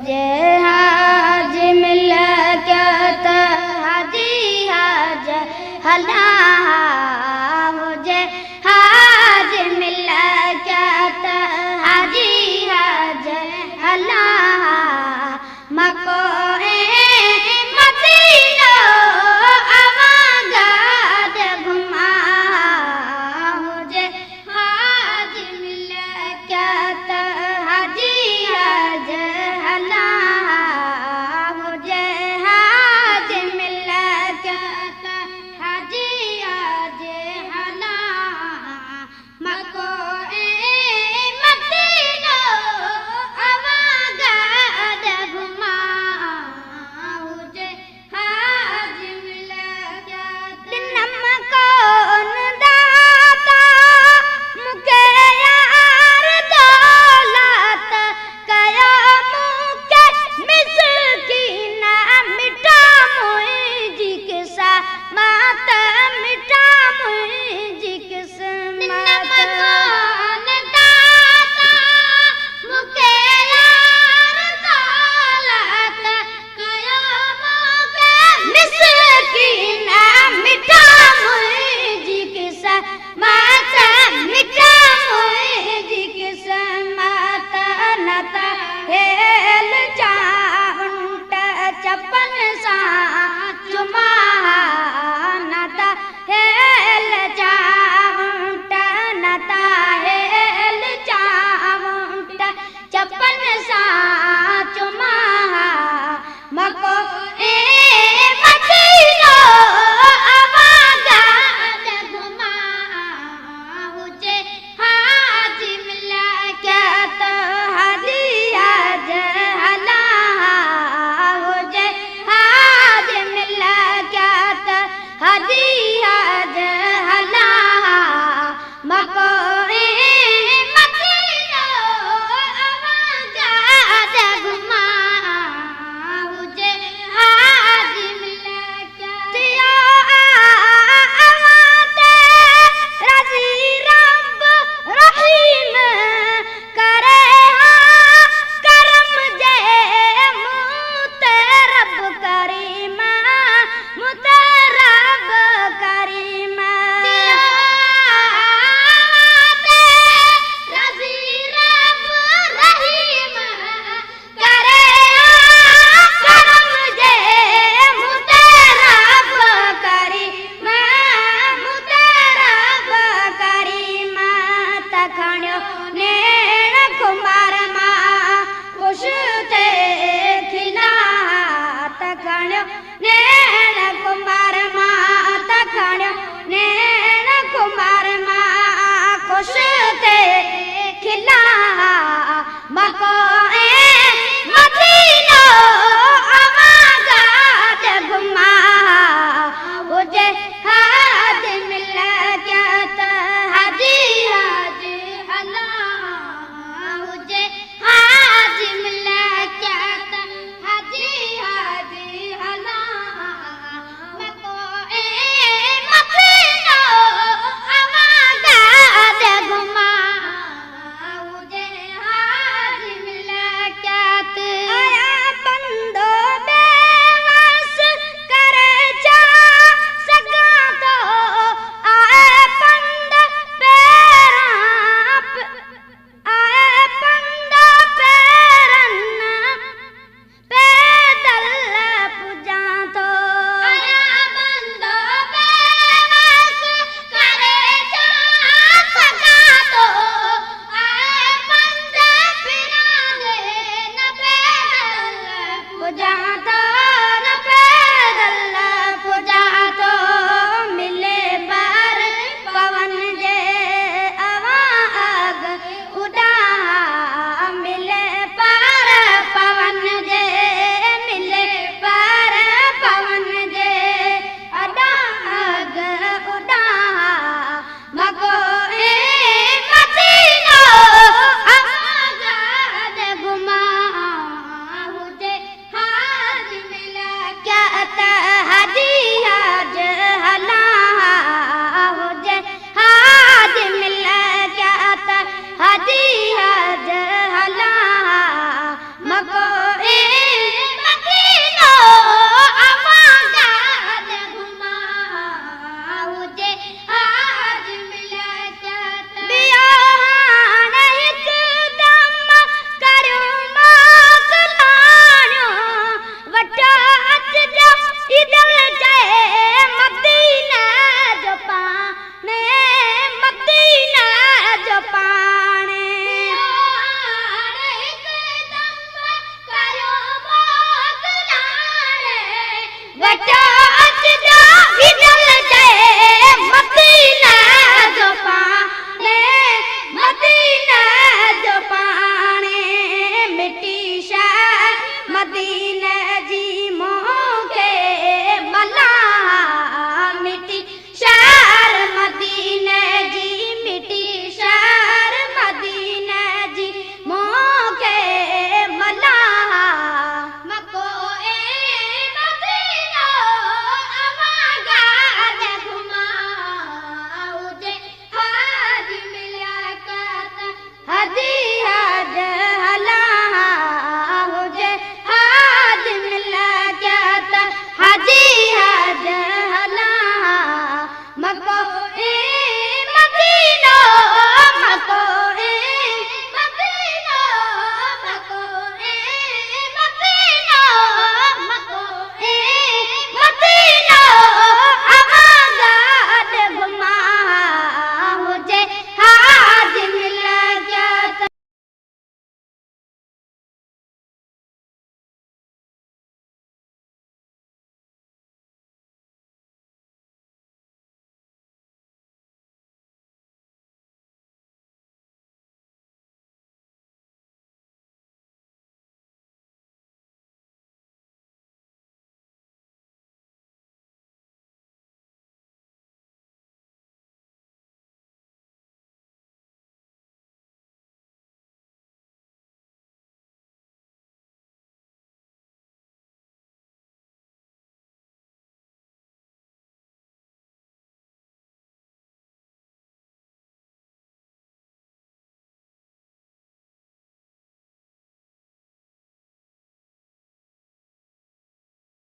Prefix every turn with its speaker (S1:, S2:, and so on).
S1: हुजे हाज मिल क्या त हाजी हाज हला हुजे हाज मिल क्या त हाजी हाज हला मको मदीनो आवागाद घुमा हुजे हाज मिल क्या त हाजी हाज हला हुजे हाज मिल क्या त हाजी हाज हला मको मदीनो आवागाद घुमा हुजे हाज मिल क्या दिनम कौन दाता मुके यार दौलत कयो मुके मिसकीना मिठा मुंहिंजी किसा मात मिठा मुंहिंजी किस्मत कौन दाता मुके यार दौलत कयो मुके मिसकीना मिठा मुंहिंजी किसा मात मिठा मुंहिंजी किस्मत न त हेल चाउंट चपन सां चुमा न त हेल चाउंट न त हेल चाउंट चपन सां चुमा मको मदीनो आवागाद घुमा हुजे हाज मिल क्या त हाजी हाज हला हुजे हाज मिल क्या त हाजी हाज हला मको मदीनो आवागाद घुमा हुजे हाज मिल क्या तियो आवाते रज़ी रब रहीम करे करम जे मुते रब करीम मुते रब करीम रज़ी रब रहीम करे करम जे मुते रब करीम मुते रब करीम तखणियो नेण कुमार मां खुश थे खिला तखणियो नेण कुमार मां तखणियो नेण कुमार मां खुश थे खिला मको